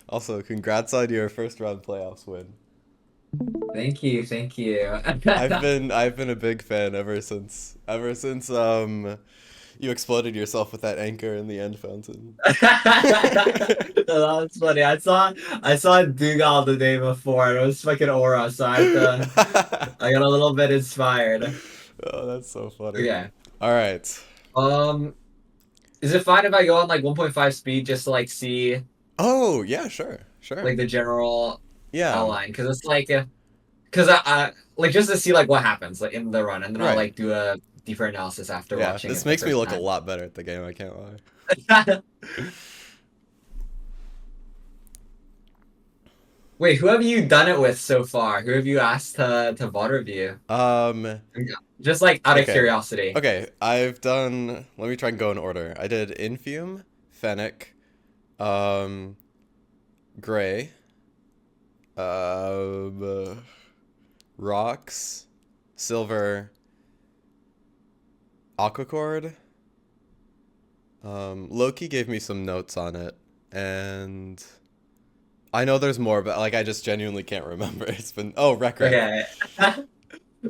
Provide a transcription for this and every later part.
Also, congrats on your first round playoffs win. Thank you, thank you. I've been a big fan ever since you exploded yourself with that anchor in the end fountain. That's funny. I saw Dougal the day before, and it was fucking aura, so I got a little bit inspired. Oh, that's so funny. Okay. All right. Um, is it fine if I go on like 1.5 speed just to like see Oh, yeah, sure. Sure. like the general Yeah. outline? Because it's like, because I like just to see like what happens like in the run, and then I'll Right. like do a deeper analysis after Yeah, watching this it the makes me first look a time. lot better at the game, I can't lie. Wait, who have you done it with so far? Who have you asked to VOD review? Um, Just like out of okay. curiosity. Okay, I've done, let me try and go in order. I did Infume, Fennec, um, Gray, uh, Rocks, Silver, Aquacord. Loki gave me some notes on it, and I know there's more, but like I just genuinely can't remember. It's been Wreck. Okay.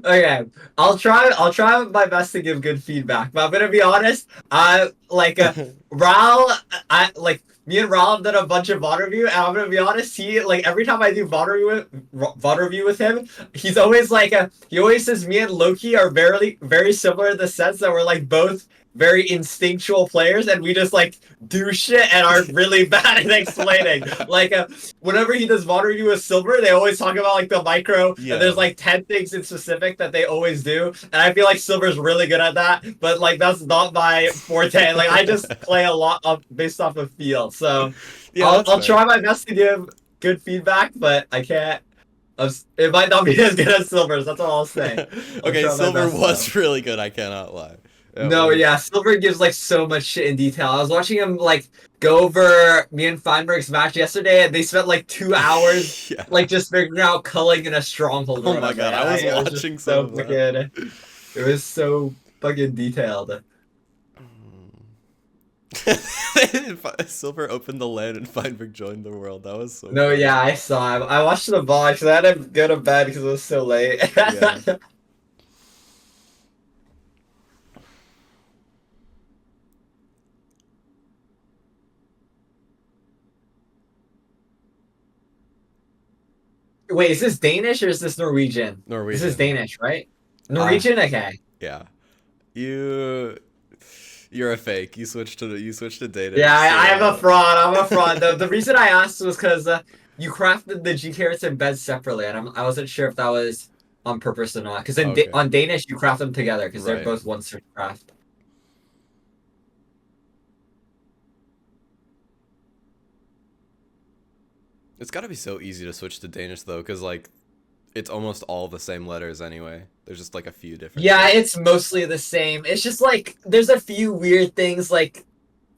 Okay. I'll try my best to give good feedback, but I'm gonna be honest. I like Ral. I like me and Ral have done a bunch of VOD review, and I'm gonna be honest. He like every time I do VOD review with him, he's always like he always says me and Loki are very similar in the sense that we're like both very instinctual players, and we just like do shit and are really bad at explaining. Like whenever he does VOD review with Silver, they always talk about like the micro, and there's Yeah, like 10 things in specific that they always do. And I feel like Silver's really good at that, but like that's not my forte. Like I just play a lot of based off of feel. So yeah, I'll that's I'll fair. try my best to give good feedback, but I can't. It might not be as good as Silver's. That's all I'll say. I'll Okay, try my Silver best though. was really good. I cannot lie. It No, was. yeah, Silver gives like so much shit in detail. I was watching him like go over me and Feinberg's match yesterday, and they spent like 2 hours Yeah. like just figuring out culling in a stronghold or Oh my whatever. god, And I was it was just watching some so of that. fucking, it was so fucking detailed. Silver opened the land and Feinberg joined the world. That was so No, funny. yeah, I saw him. I watched the ball because I had to go to bed because it was so late. Yeah. Wait, is this Danish or is this Norwegian? This is Norwegian. Danish, right? Ah, Norwegian? Okay. yeah. You you're a fake. You switched to Yeah, Danish. I'm a So fraud. I'm a fraud. The reason I asked was because you crafted the G carrots and beds separately, and I wasn't sure if that was on purpose or not. Because okay. on Danish, you craft them together because they're Right. both one certain craft. It's got to be so easy to switch to Danish though, cuz like it's almost all the same letters anyway. There's just like a few Yeah, differences. it's mostly the same. It's just like there's a few weird things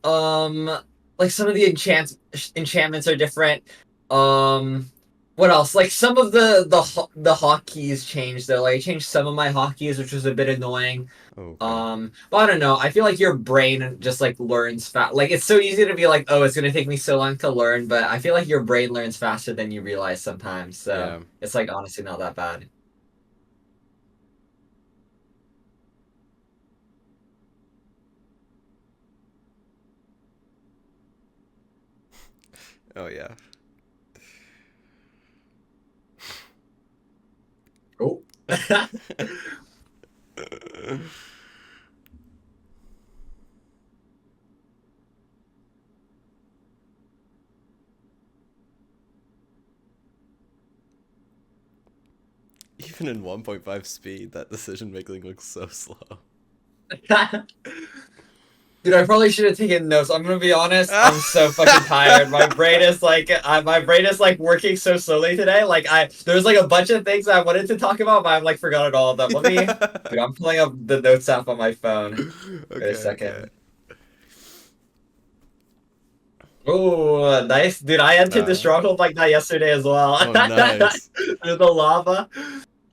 um like some of the enchantments are different. Um what else? Like some of the hotkeys changed though. Like I changed some of my hotkeys, which was a bit annoying. Okay. But I don't know. I feel like your brain just like learns fast. Like it's so easy to be like, oh, it's gonna take me so long to learn, but I feel like your brain learns faster than you realize sometimes. So Yeah. it's like honestly not that bad. Oh yeah. Oh. Even in 1.5 speed, that decision making looks so slow. Dude, I probably should have taken notes. I'm gonna be honest. I'm so fucking tired. My brain is like working so slowly today. Like there's like a bunch of things I wanted to talk about, but I've like forgotten all of them. Dude, I'm pulling up the notes app on my phone. Wait a Okay, okay. second. Oh, nice, dude. I entered the Uh, stronghold like that yesterday as well. oh, nice. Through the lava.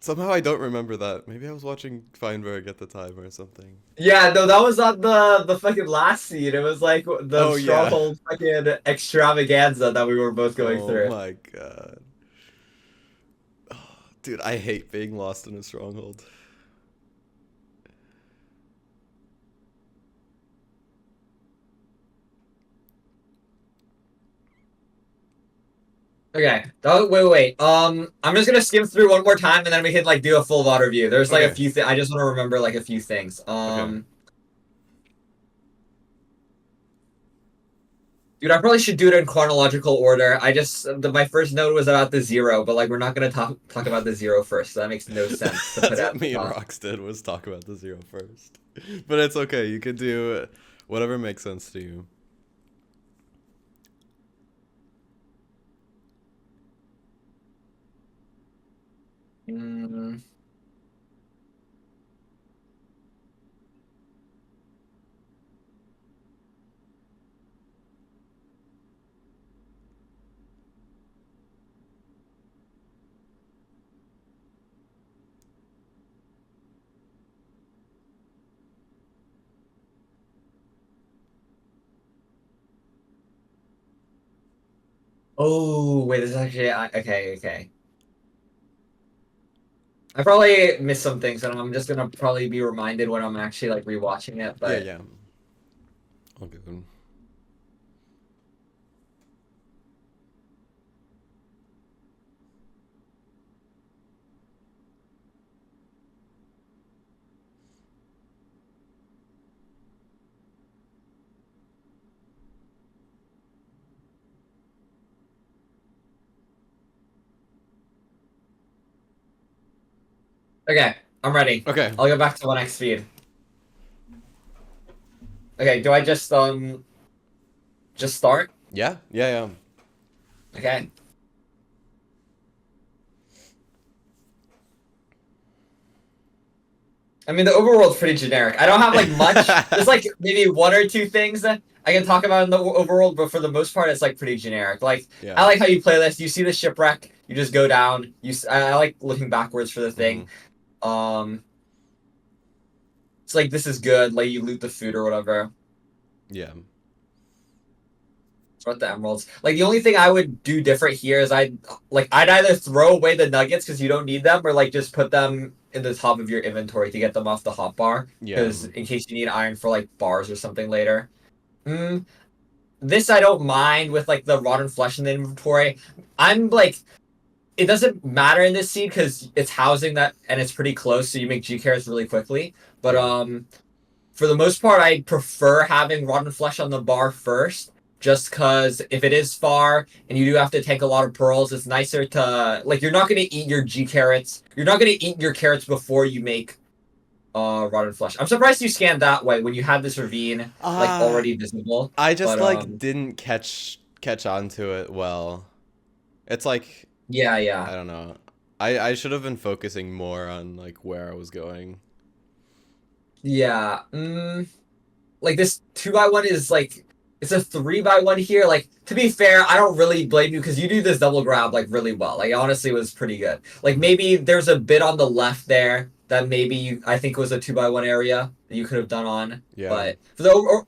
Somehow I don't remember that. Maybe I was watching Feinberg at the time or something. Yeah, no, that was on the fucking last scene. It was like the Oh yeah. stronghold fucking extravaganza that we were both going Oh through. my god. Dude, I hate being lost in a stronghold. Okay. Oh, wait. I'm just gonna skim through one more time and then we can like do a full water view. There's like a Okay. few things. I just want to remember like a few things. Okay. Dude, I probably should do it in chronological order. My first note was about the zero, but like we're not gonna talk about the zero first. So that makes no sense to put That's it what at the me and top. Rox did, was talk about the zero first. But it's okay. You could do whatever makes sense to you. Mm. Oh, wait, this is actually okay. I probably missed some things, and I'm just gonna probably be reminded when I'm actually like rewatching it. Yeah, But yeah. All good. okay, I'm ready. Okay. I'll go back to 1x speed. Okay, do I just start? Yeah, yeah, yeah. Okay. I mean, the overworld's pretty generic. I don't have like much. There's like maybe one or two things that I can talk about in the overworld, but for the most part, it's like pretty generic. Like Yeah. I like how you play this. You see the shipwreck, you just go down. I like looking backwards for the Mm-hmm. thing. Um, it's like this is good. Like you loot the food or whatever. Yeah. What the emeralds? Like the only thing I would do different here is I'd either throw away the nuggets because you don't need them, or like just put them in the top of your inventory to get them off the hotbar. Yeah. Because in case you need iron for like bars or something later. Mm, this I don't mind with like the rotten flesh in the inventory. I'm like it doesn't matter in this seed because it's housing that and it's pretty close, so you make G carrots really quickly. But Yeah. for the most part, I prefer having rotten flesh on the bar first, just because if it is far and you do have to take a lot of pearls, it's nicer to like you're not gonna eat your G carrots. You're not gonna eat your carrots before you make rotten flesh. I'm surprised you scanned that way when you had this ravine like Uh already visible. I just But like didn't catch on to it well. It's like yeah. I don't know. I should have been focusing more on like where I was going. Yeah. Like this 2x1 is like it's a 3x1 here. Like to be fair, I don't really blame you because you do this double grab like really well. Like honestly, it was pretty good. Like Hmm. maybe there's a bit on the left there that maybe I think was a 2x1 area that you could have done on. Yeah. But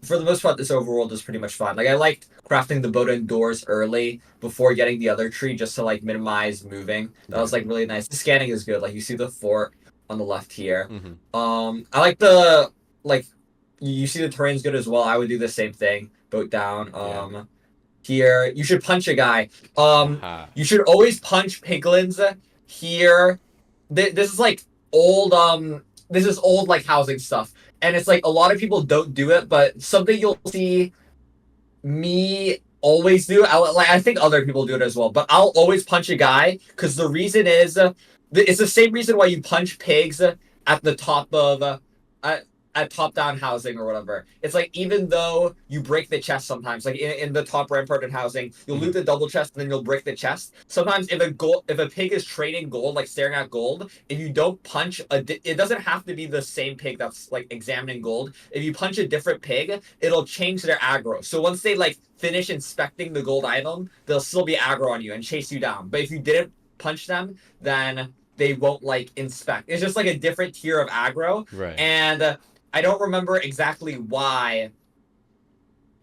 for the most part, this overworld is pretty much fine. Like I liked crafting the boat indoors early before getting the other tree just to like minimize moving. That Yeah. was like really nice. The scanning is good. Like you see the fort on the left here. Hmm. I like the like you see the terrain's good as well. I would do the same thing. Boat down. Yeah. Here you should punch a guy. Aha. You should always punch piglins here. This is like old. This is old like housing stuff, and it's like a lot of people don't do it, but something you'll see me always do. I think other people do it as well, but I'll always punch a guy because the reason is it's the same reason why you punch pigs at the top of at top down housing or whatever. It's like even though you break the chest sometimes, like in the top rampart in housing, you'll loot Hmm. the double chest and then you'll break the chest. Sometimes if a pig is trading gold, like staring at gold, if you don't punch it doesn't have to be the same pig that's like examining gold. If you punch a different pig, it'll change their aggro. So once they like finish inspecting the gold item, they'll still be aggro on you and chase you down. But if you didn't punch them, then they won't like inspect. It's just like a different tier of aggro, Right. and I don't remember exactly why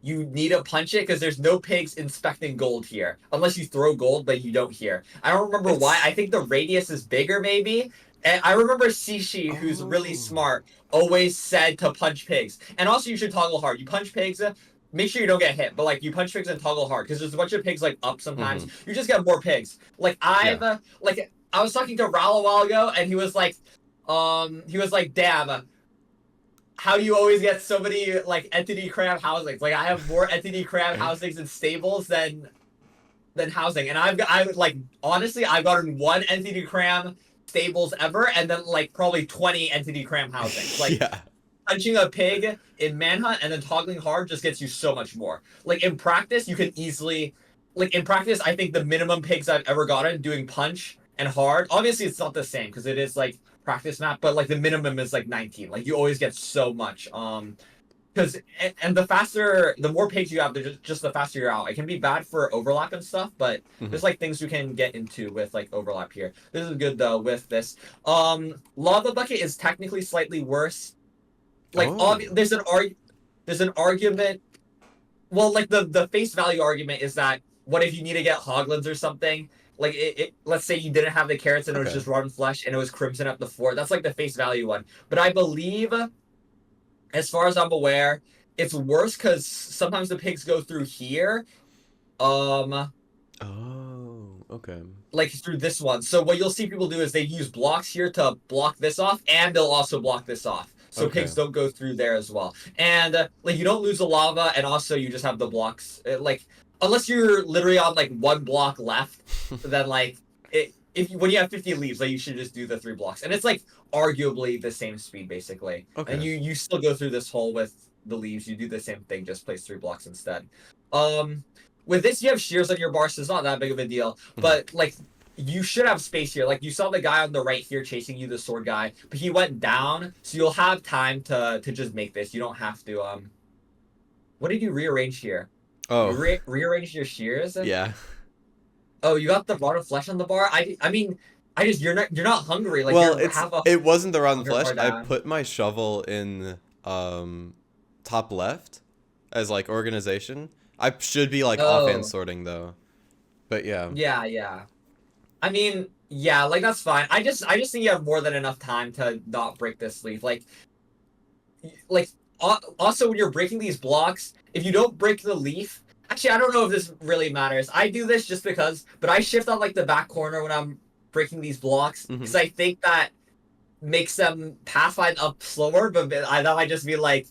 you need to punch it because there's no pigs inspecting gold here unless you throw gold, but you don't here. I don't remember why. It's I think the radius is bigger, maybe. And I remember Sishi, who's really oh. smart, always said to punch pigs. And also, you should toggle hard. You punch pigs, make sure you don't get hit, but like you punch pigs and toggle hard because there's a bunch of pigs like up sometimes. Mm-hmm. You just get more pigs. Like Yeah. I was talking to Raul a while ago, and he was like, damn, how do you always get so many like entity cram housings? Like I have more entity cram housings and stables than housing, and I like honestly I've gotten one entity cram stables ever, and then like probably 20 entity cram housings. Like Yeah. punching a pig in manhunt and then toggling hard just gets you so much more. Like in practice, you can easily like in practice, I think the minimum pigs I've ever gotten doing punch and hard. Obviously, it's not the same because it is like practice map, but like the minimum is like 19. Like you always get so much. Because and the faster, the more pigs you have, just the faster you're out. It can be bad for overlap and stuff, but Mm-hmm. there's like things you can get into with like overlap here. This is good though with this. Lava bucket is technically slightly worse. Like Oh. there's an argument. Well, like the face value argument is that what if you need to get hoglins or something? Like let's say you didn't have the carrots and it was Okay. just rotten flesh and it was crimson up the fort. That's like the face value one. But I believe, as far as I'm aware, it's worse because sometimes the pigs go through here. Um, Oh. Okay. like through this one. So what you'll see people do is they use blocks here to block this off, and they'll also block this off. So Okay. pigs don't go through there as well. And like you don't lose the lava, and also you just have the blocks. Like unless you're literally on like one block left, then like if when you have 50 leaves, like you should just do the 3 blocks, and it's like arguably the same speed basically. And Okay. you still go through this hole with the leaves. You do the same thing, just place 3 blocks instead. With this, you have shears on your bar, so it's not that big of a deal. Mm-hmm. But like, you should have space here. Like you saw the guy on the right here chasing you, the sword guy, but he went down, so you'll have time to just make this. You don't have to. What did you rearrange here? You Oh. rearranged your shears. Yeah. Oh, you got the rotten flesh on the bar. I mean, I just you're not hungry. Like Well, you have a it wasn't the rotten hunger flesh. bar I down. put my shovel in top left as like organization. I should be like offhand Oh, sorting though. But yeah. yeah, yeah. I mean, yeah, like that's fine. I just think you have more than enough time to not break this leaf. Like also when you're breaking these blocks, if you don't break the leaf, actually I don't know if this really matters. I do this just because, but I shift on like the back corner when I'm breaking these blocks Hmm. because I think that makes them pathfind up slower. But I that might just be like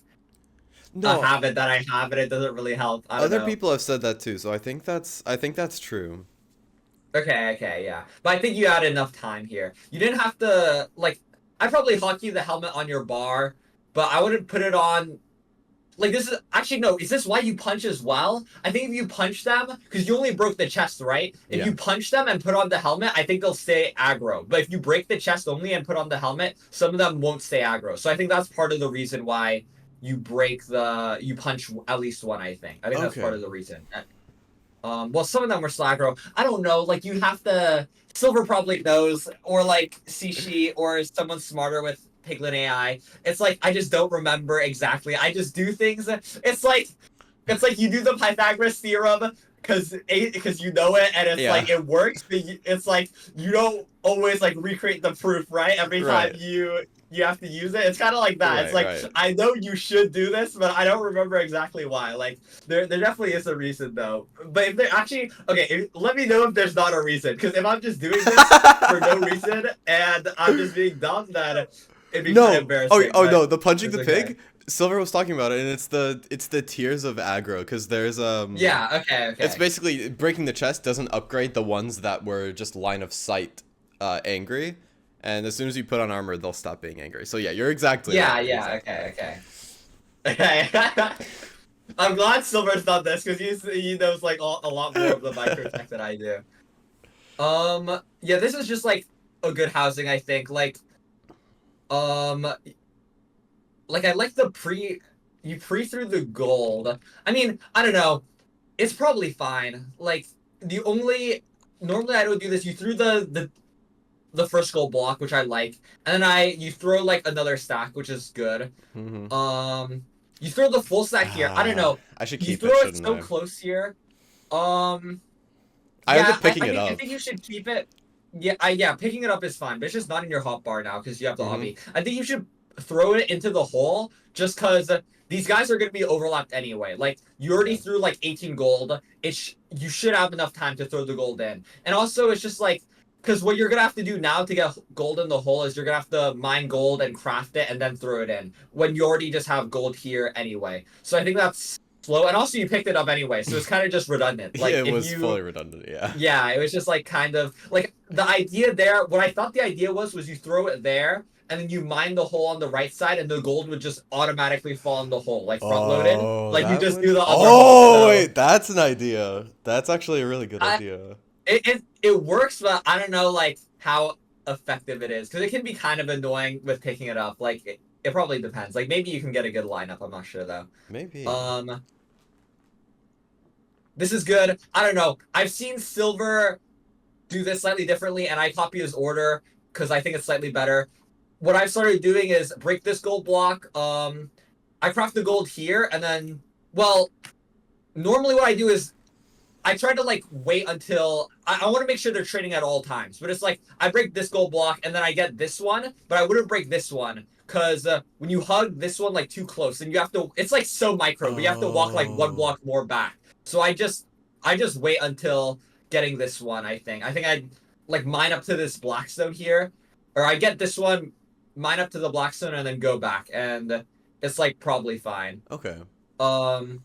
a No, habit that I have, and it doesn't really help. I don't other know. people have said that too, so I think that's true. Okay, okay, yeah. But I think you had enough time here. You didn't have to like. I probably hotkey the helmet on your bar, but I wouldn't put it on. Like this is actually no. Is this why you punch as well? I think if you punch them, because you only broke the chest, right? If Yeah. you punch them and put on the helmet, I think they'll stay aggro. But if you break the chest only and put on the helmet, some of them won't stay aggro. So I think that's part of the reason why you punch at least one. I think that's part Okay. of the reason. Well, some of them were Slackro. I don't know. Like you have to. Silver probably knows, or like Sishi, or someone smarter with Piglin AI. It's like I just don't remember exactly. I just do things. It's like you do the Pythagoras theorem because you know it and it's Yeah. like it works. But it's like you don't always like recreate the proof, right? Every time Right. you have to use it. It's kind of like that. It's Right, like right. I know you should do this, but I don't remember exactly why. Like there definitely is a reason though. But if there actually okay, let me know if there's not a reason. Because if I'm just doing this for no reason and I'm just being dumb, then it'd be kind of No. Oh, embarrassing. oh But no, the punching it's the okay. pig. Silver was talking about it, and it's the tiers of aggro because there's Yeah. Okay. it's Okay. basically breaking the chest doesn't upgrade the ones that were just line of sight angry, and as soon as you put on armor, they'll stop being angry. So yeah, you're exactly right. Yeah. You're Yeah. exactly Okay. right. Okay. Okay. I'm glad Silver's done this because he knows like a lot more of the microtech than I do. Yeah, this is just like a good housing, I think. Um, like I like the you pre through the gold. I mean, I don't know. It's probably fine. Like the only normally I don't do this. You threw the first gold block, which I like, and then you throw like another stack, which is good. Mm-hmm. You throw the full stack here. I don't know. I should You keep throw it, it shouldn't so I? close here. Um, I end yeah, up picking I it mean, I up. think you should keep it. Yeah, picking it up is fine, but it's just not in your hotbar now because you have the Mm-hmm. obby. I think you should throw it into the hole just because these guys are going to be overlapped anyway. Like you already Yeah. threw like 18 gold. You should have enough time to throw the gold in, and also it's just like because what you're gonna have to do now to get gold in the hole is you're gonna have to mine gold and craft it and then throw it in when you already just have gold here anyway. So I think that's slow, and also you picked it up anyway, so it's kind of just redundant. Yeah, Like it if was you fully redundant. Yeah. yeah, it was just like kind of like the idea there. What I thought the idea was you throw it there and then you mine the hole on the right side and the gold would just automatically fall in the hole, like front loaded. Oh, Like you that just do would. the other hole. Oh, So wait, that's an idea. That's actually a really good I idea. it works, but I don't know like how effective it is because it can be kind of annoying with picking it up. Like it probably depends. Like maybe you can get a good lineup. I'm not sure though. Maybe. Um, this is good. I don't know. I've seen Silver do this slightly differently, and I copy his order because I think it's slightly better. What I've started doing is break this gold block. I craft the gold here, and then, well, normally what I do is I try to like wait until I want to make sure they're trading at all times. But it's like I break this gold block, and then I get this one, but I wouldn't break this one because when you hug this one like too close, and you have to, it's like so micro, but you have to walk like one Oh. block more back. So I just wait until getting this one. I think I'd like mine up to this blackstone here, or I get this one, mine up to the blackstone, and then go back, and it's like probably fine. Okay. Um,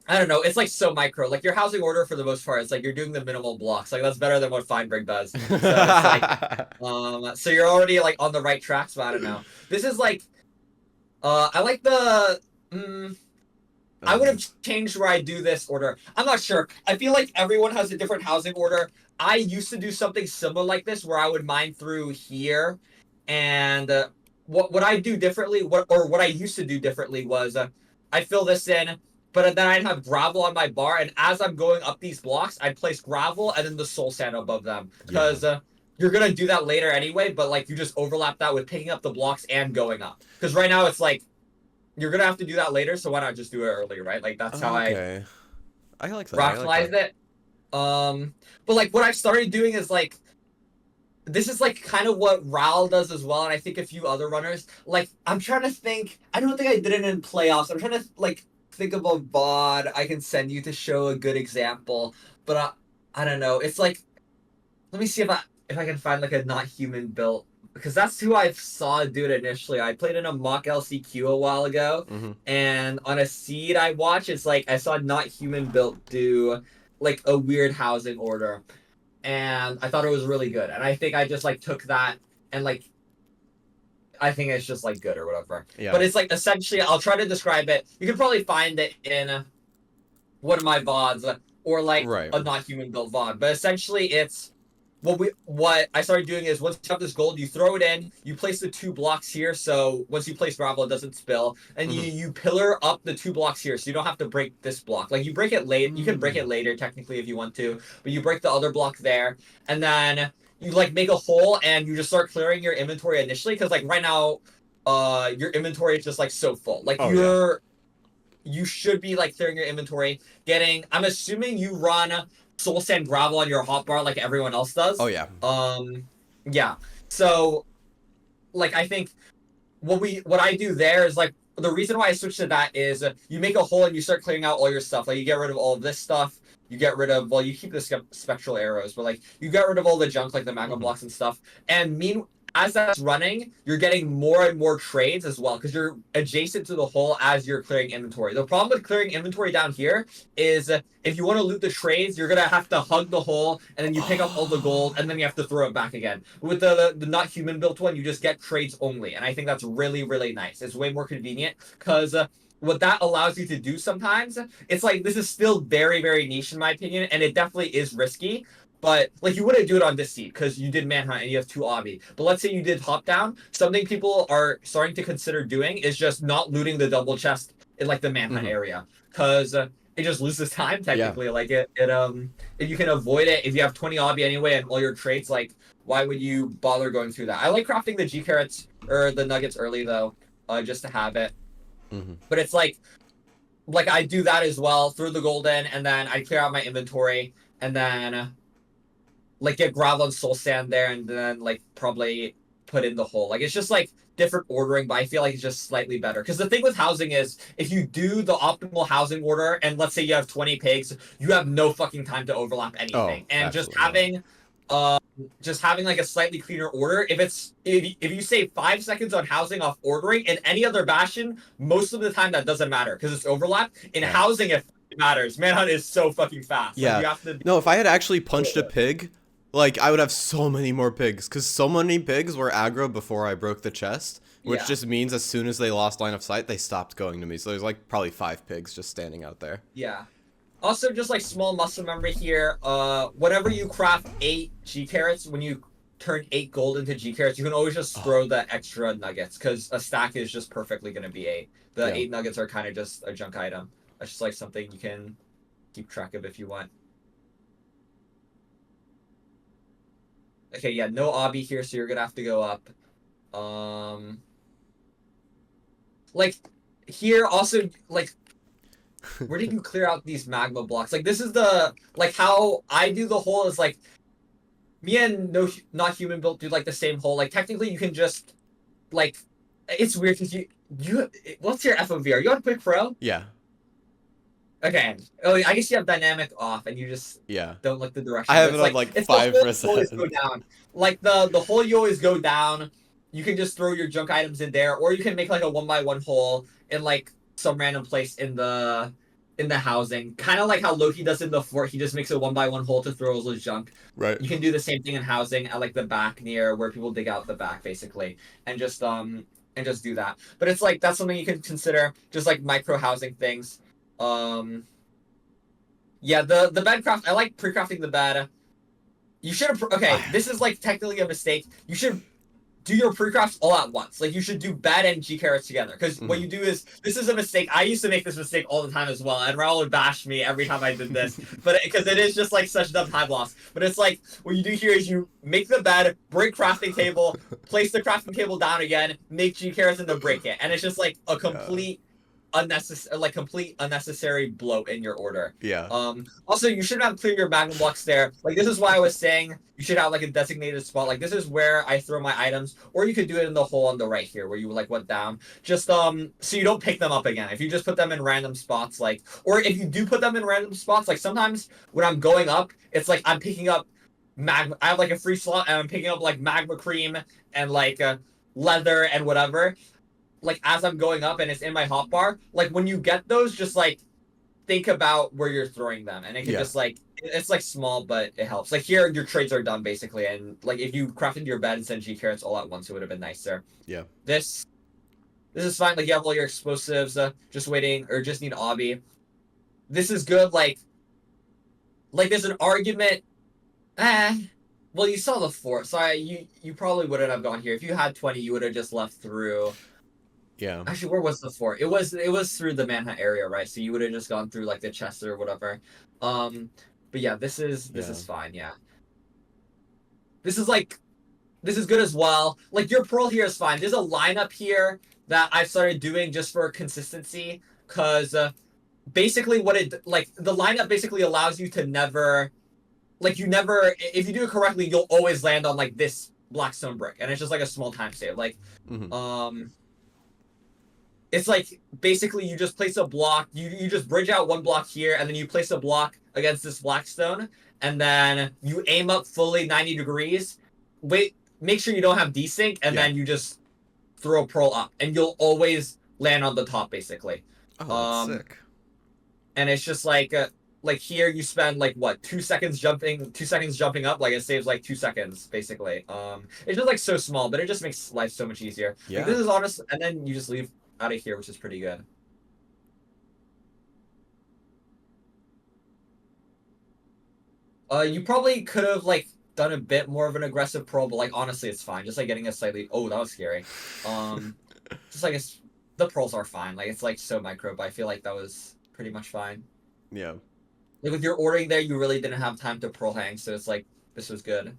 I don't know. It's like so micro. Like your housing order for the most part, it's like you're doing the minimal blocks. Like that's better than what Feinberg does. So it's like, so you're already like on the right tracks. But I don't know. This is like, I like the. I would have changed where I do this order. I'm not sure. I feel like everyone has a different housing order. I used to do something similar like this where I would mine through here, and what I do differently, what I used to do differently was I fill this in, but then I'd have gravel on my bar, and as I'm going up these blocks, I'd place gravel and then the soul sand above them Yeah. because you're gonna do that later anyway. But like you just overlap that with picking up the blocks and going up because right now it's like you're gonna have to do that later, so why not just do it early, right? Like that's how I Okay. I like that. I like rationalized that. it. But like what I've started doing is like this is like kind of what Ral does as well, and I think a few other runners. Like I'm trying to think. I don't think I did it in playoffs. I'm trying to like think of a VOD I can send you to show a good example. But I don't know. It's like let me see if I can find like a not human built because that's who I saw do it initially. I played in a mock LCQ a while ago, Mm-hmm. and on a seed I watched, it's like I saw not human built do like a weird housing order, and I thought it was really good. And I think I just like took that and like I think it's just like good or whatever. Yeah. But it's like essentially I'll try to describe it. You can probably find it in one of my VODs or like Right. a not human built VOD. But essentially it's what I started doing is once you have this gold, you throw it in, you place the 2 blocks here, so once you place gravel, it doesn't spill, and Mhm. you pillar up the 2 blocks here, so you don't have to break this block. Like you break it late, you can break it later technically if you want to, but you break the other block there, and then you like make a hole and you just start clearing your inventory initially, because like right now, your inventory is just like so full. Like Oh, yeah. you should be like clearing your inventory, getting. I'm assuming you run soul sand gravel on your hotbar like everyone else does. Oh, yeah. Yeah. So, like, I think what I do there is like the reason why I switched to that is you make a hole and you start clearing out all your stuff. Like you get rid of all of this stuff. You get rid of you keep the spectral arrows, but like you get rid of all the junk like the magma blocks and stuff. And as that's running, you're getting more and more trades as well because you're adjacent to the hole as you're clearing inventory. The problem with clearing inventory down here is if you want to loot the trades, you're gonna have to hug the hole and then you pick up all the gold and then you have to throw it back again. With the not human built one, you just get trades only, and I think that's really really nice. It's way more convenient because. What that allows you to do sometimes, it's like this is still very, very niche in my opinion, and it definitely is risky. But like you wouldn't do it on this seed because you did manhunt and you have 2 obby. But let's say you did hop down. Something people are starting to consider doing is just not looting the double chest in like the manhunt Mhm. area because it just loses time Yeah. technically. Like if you can avoid it if you have 20 obby anyway and all your traits like why would you bother going through that? I like crafting the G carrots or the nuggets early though, just to have it. Mm-hmm. But it's like I do that as well, throw the gold in, and then I clear out my inventory, and then like get gravel and soul sand there, and then like probably put in the hole. Like it's just like different ordering, but I feel like it's just slightly better. Because the thing with housing is, if you do the optimal housing order, and let's say you have 20 pigs, you have no fucking time to overlap Oh, anything, and absolutely not. just having like a slightly cleaner order. If you save 5 seconds on housing off ordering in any other bastion, most of the time that doesn't matter because it's overlap. In Yeah. housing, it matters. Manhunt is so fucking fast. Like Yeah. you have to be. No, if I had actually punched a pig, like I would have so many more pigs because so many pigs were aggro before I broke the chest, which Yeah. just means as soon as they lost line of sight, they stopped going to me. So there's like probably 5 pigs just standing out there. Yeah. Also, just like small muscle memory here. Whenever you craft 8 G carrots, when you turn 8 gold into G carrots, you can always just Oh, throw the extra nuggets because a stack is just perfectly gonna be 8. The yeah. 8 nuggets are kind of just a junk item. That's just like something you can keep track of if you want. Okay, yeah, no obby here, so you're gonna have to go up. Um, like here also like where did you clear out these magma blocks? Like this is the like how I do the hole is like me and no not human built do like the same hole. Like technically you can just like it's weird because you what's your FOV? Are you on quick pro? Yeah. Okay. Oh, I guess you have dynamic off and you just Yeah. don't look the I direction. But have it's it on like like it's the hole you always 5%. go down. Like the hole you always go down. You can just throw your junk items in there, or you can make like a 1x1 hole in like some random place in the housing. Kind of like how Loki does in the fort. He just makes a 1x1 hole to throw all his junk. Right. You can do the same thing in housing at like the back near where people dig out the back basically, and just do that. But it's like that's something you can consider, just like micro housing things. Um, yeah, the bed craft. I like pre-crafting the bed. You should have. Okay, this is like technically a mistake. You should do your pre-crafts all at once. Like you should do bed and G carrots together. Because what Hmm. you do is this is a mistake. I used to make this mistake all the time as well, and Raul would bash me every time I did this. But because it is just like such dumb time loss. But it's like what you do here is you make the bed, break crafting table, place the crafting table down again, make G carrots, and then break it. And it's just like a Yeah. complete unnecessary bloat in your order. Yeah. Also you should have clear your magma blocks there. Like this is why I was saying you should have like a designated spot. Like this is where I throw my items, or you could do it in the hole on the right here where you like went down. Just so you don't pick them up again. If you just put them in random spots, like or if you do put them in random spots, like sometimes when I'm going up, it's like I'm picking up magma. I have like a free slot and I'm picking up like magma cream and like leather and whatever like as I'm going up and it's in my hotbar, like when you get those, just like think about where you're throwing them, and it can Yeah. just like it's like small, but it helps. Like here, your trades are done basically, and like if you crafted your bed and sent G carrots all at once, it would have been nicer. Yeah. This this is fine. Like you have all your explosives, just waiting or just need obby. This is good. Like there's an argument. Eh. Well, you saw the fort, so you probably wouldn't have gone here. If you had 20, you would have just left through. Yeah. Actually, where was the fort? It was through the Manhunt area, right? So you would have just gone through like the chest or whatever. Um, but yeah, this Yeah. is fine. Yeah, this is like this is good as well. Like your pearl here is fine. There's a lineup here that I've started doing just for consistency, because basically what it like the lineup basically allows you to never like you never if you do it correctly, you'll always land on like this blackstone brick, and it's just like a small time save. Like Hmm. um it's like basically you just place a block, you just bridge out one block here, and then you place a block against this blackstone, and then you aim up fully 90 degrees. Wait, make sure you don't have desync, and Yeah. then you just throw a pearl up, and you'll always land on the top basically. Oh, that's Um, sick. and it's just like here you spend like what 2 seconds jumping, 2 seconds jumping up, like it saves like 2 seconds basically. It's just like so small, but it just makes life so much easier. Like Yeah. this is honest, and then you just leave out of here, which is pretty good. You probably could have like done a bit more of an aggressive pearl, but like honestly, it's fine. Just like getting a slightly. Oh, that was scary. Um, just like the pearls are fine. Like it's like so micro, but I feel like that was pretty much fine. Yeah. Like with your ordering there, you really didn't have time to pearl hang, so it's like this was good.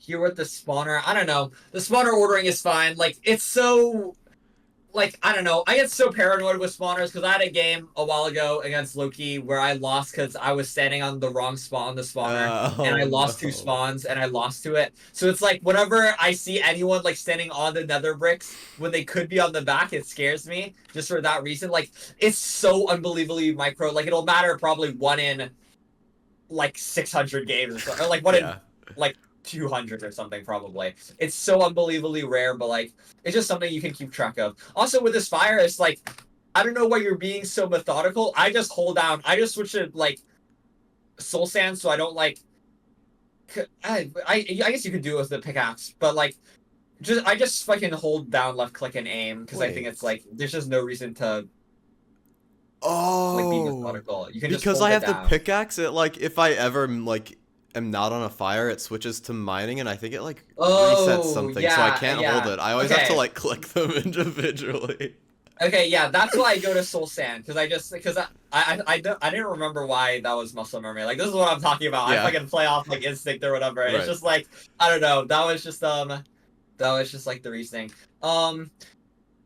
here with the spawner, I don't know. The spawner ordering is fine. Like, it's so like I don't know. I get so paranoid with spawners because I had a game a while ago against Loki where I lost because I was standing on the wrong spawn, the spawner, and I Oh lost two no. spawns and I lost to it. So it's like whenever I see anyone like standing on the Nether bricks when they could be on the back, it scares me just for that reason. Like it's so unbelievably micro. Like it'll matter probably one in like 600 games or something, or like one in Yeah. like 200 or something probably. It's so unbelievably rare, but like it's just something you can keep track of. Also with this fire, it's like I don't know why you're being so methodical. I just hold down. I just switch to like soul sand so I don't like. I guess you could do it with the pickaxe, but like I just fucking hold down left click and aim because I think it's Wait. like there's just no reason to like be Oh. methodical. You can just Because I hold it have the down. pickaxe, it like if I ever like am not on a fire, it switches to mining and I think it like resets Oh something so I yeah, can't hold yeah. it. I always have to Okay. like click them individually. Okay, yeah, that's why I go to Soul Sand because I didn't remember why that was Muscle Mermaid. Like this is what I'm talking about. I Yeah. fucking play off like instinct or whatever. It's Right. just like I don't know. That was just like the reasoning. Um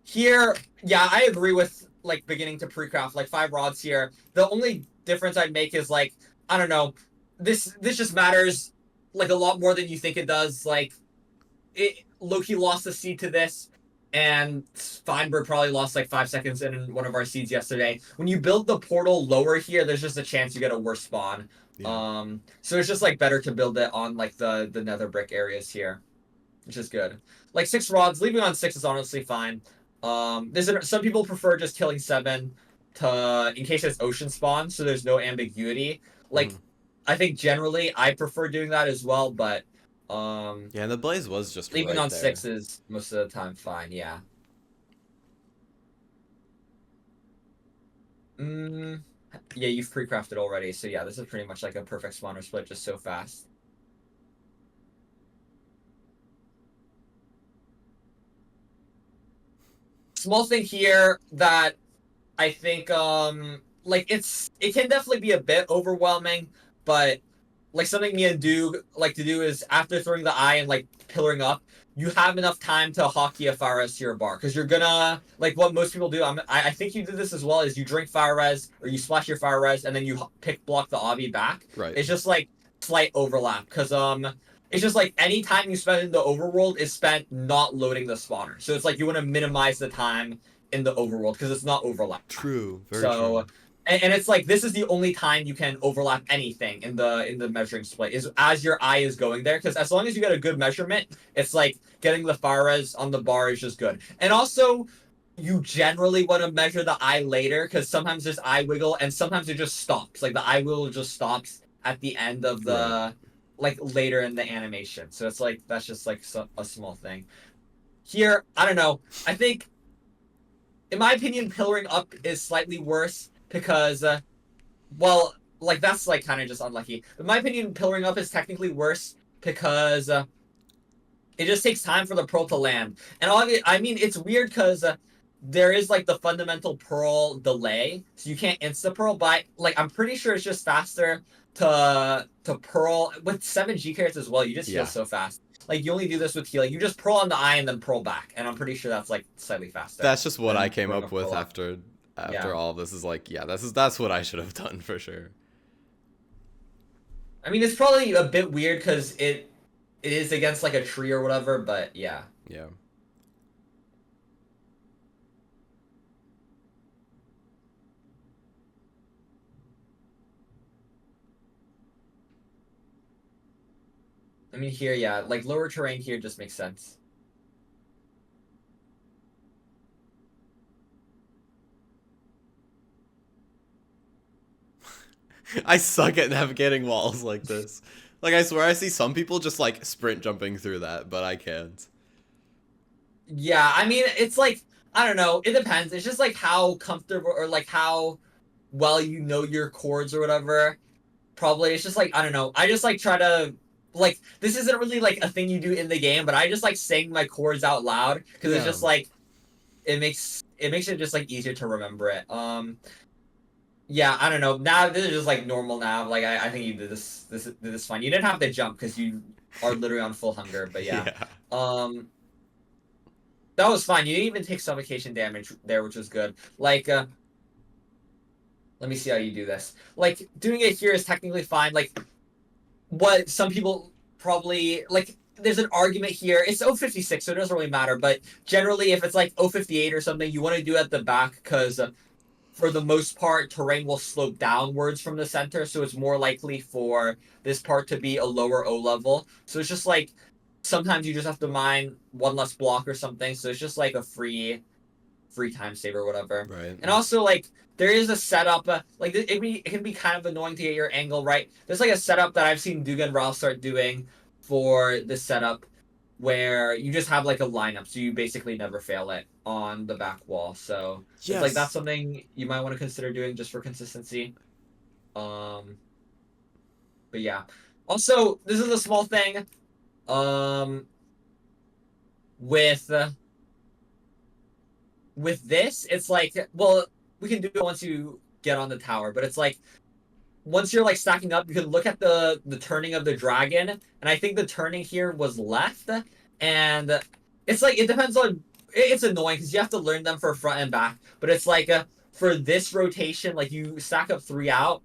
here, yeah, I agree with like beginning to pre-craft like 5 rods here. The only difference I'd make is like I don't know. This just matters like a lot more than you think it does. Like Loki lost the seed to this, and Feinberg probably lost like 5 seconds in one of our seeds yesterday. When you build the portal lower here, there's just a chance you get a worse spawn. Yeah. So it's just like better to build it on like the nether brick areas here, which is good. Like 6 rods, leaving on 6 is honestly fine. Some people prefer just killing 7 to in case it's ocean spawn, so there's no ambiguity. Like Hmm. I think generally I prefer doing that as well, but Yeah, and the blaze was just leaving right on there. 6 is most of the time fine, yeah. Mm, yeah, you've pre-crafted already, so yeah, this is pretty much like a perfect spawner split, just so fast. Small thing here that I think like it can definitely be a bit overwhelming, but like something me and do like to do is after throwing the eye and like pillaring up, you have enough time to hockey a fire res to your bar because you're gonna like what most people do. I think you do this as well. Is you drink fire res or you splash your fire res and then you pick block the obby back. Right. It's just like slight overlap because it's just like any time you spend in the overworld is spent not loading the spawner. So it's like you want to minimize the time in the overworld because it's not overlap. True. Very true. So and it's like this is the only time you can overlap anything in the measuring split is as your eye is going there because as long as you get a good measurement, it's like getting the fire res on the bar is just good. And also you generally want to measure the eye later because sometimes there's eye wiggle and sometimes it just stops. Like the eye wiggle just stops at the end of Right. the like later in the animation. So it's like that's just like a small thing. Here, I don't know. I think in my opinion, pillaring up is slightly worse because, well, like that's like kind of just unlucky. In my opinion, pillaring up is technically worse because it just takes time for the pearl to land. And I mean, it's weird because there is like the fundamental pearl delay, so you can't insta pearl. But like, I'm pretty sure it's just faster to pearl with 7 G carrots as well. You just heal Yeah. so fast. Like you only do this with healing. You just pearl on the eye and then pearl back, and I'm pretty sure that's like slightly faster That's just what I than came throwing a up with pearl up. after Yeah, all of this is like, yeah, that's what I should have done for sure. I mean it's probably a bit weird because it is against like a tree or whatever, but yeah. Yeah. I mean here, yeah, like lower terrain here just makes sense. I suck at navigating walls like this. Like I swear I see some people just like sprint jumping through that, but I can't. Yeah, I mean it's like I don't know, it depends. It's just like how comfortable or like how well you know your chords or whatever. Probably it's just like I don't know. I just like try to like this isn't really like a thing you do in the game, but I just like saying my chords out loud because it's Yeah. just like it makes it just like easier to remember it. Yeah, I don't know. Now this is just like normal now. Like I think you did this fine. You didn't have to jump because you are literally on full hunger. But yeah, Yeah. um, that was fine. You didn't even take suffocation damage there, which was good. Like, let me see how you do this. Like, doing it here is technically fine. Like, what some people probably like. There's an argument here. It's 056, so it doesn't really matter. But generally, if it's like 058 or something, you want to do it at the back because for the most part, terrain will slope downwards from the center, so it's more likely for this part to be a lower O level. So it's just like sometimes you just have to mine one less block or something. So it's just like a free time save or whatever. Right. And also like there is a setup like it can be kind of annoying to get your angle right. There's like a setup that I've seen Dugan Rao start doing for this setup where you just have like a lineup, so you basically never fail it on the back wall. So it's like that's Yes. something you might want to consider doing just for consistency. Um, but yeah. Also, this is a small thing. Um, with with this, it's like, well, we can do it once you get on the tower, but it's like once you're like stacking up, you can look at the turning of the dragon, and I think the turning here was left, and it's like it depends on. It's annoying because you have to learn them for front and back, but it's like for this rotation, like you stack up three out,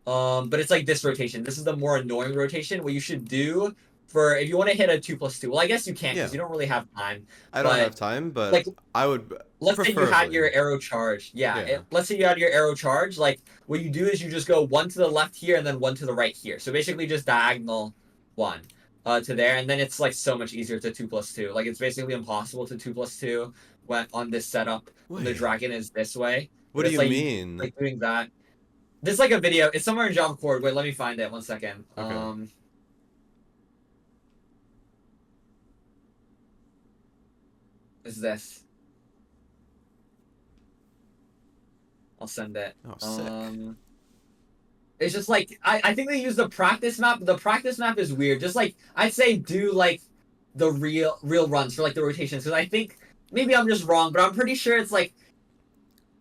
but it's like this rotation. This is the more annoying rotation. What you should do for if you want to hit a 2+2, well, I guess you can't because Yeah. you don't really have time, I don't but have time, like but I would let's say you had preferably. your arrow charge. Yeah, Yeah. let's say you had your arrow charge. Like what you do is you just go one to the left here and then one to the right here. So basically just diagonal one to there, and then it's like so much easier to 2+2. Like it's basically impossible to 2+2 when on this setup when the Wait. dragon is this way. What But do it's you like you mean? like doing that. There's like a video. It's somewhere in Java Core. Wait, let me find it. 1 second. Okay. Is this? I'll send it. Oh, sick. It's just like I think they use the practice map. The practice map is weird. Just like I'd say do like the real runs for like the rotations because I think maybe I'm just wrong, but I'm pretty sure it's like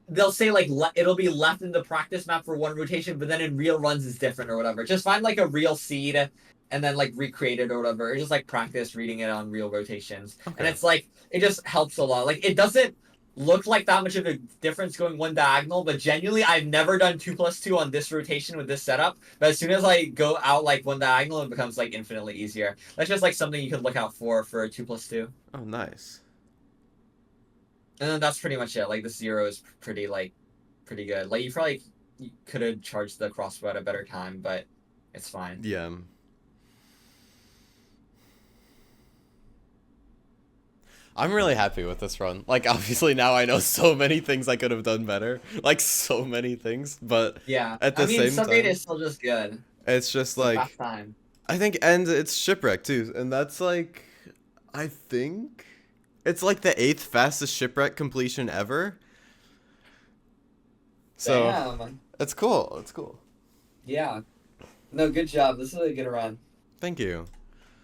they'll say like it'll be left in the practice map for one rotation, but then in real runs is different or whatever. Just find like a real seed and then like recreate it or whatever. Or just like practice reading it on real rotations. And Okay. it's like it just helps a lot. Like it doesn't look like that much of a difference going one diagonal, but genuinely I've never done 2+2 on this rotation with this setup. But as soon as I go out like one diagonal, it becomes like infinitely easier. That's just like something you could look out for a 2+2. Oh, nice. And then that's pretty much it. Like the zero is pretty good. Like you could have charged the crossbow at a better time, but it's fine. Yeah. I'm really happy with this run. Like, obviously now I know so many things I could have done better. Like, so many things. But Yeah, at I the mean same sub data time, is still just good. it's just It's a fast like, time. I think, and it's Shipwreck too. And that's like, I think it's like the 8th fastest Shipwreck completion ever. So, Damn. it's cool. It's cool. Yeah. No, good job. This is a good run. Thank you.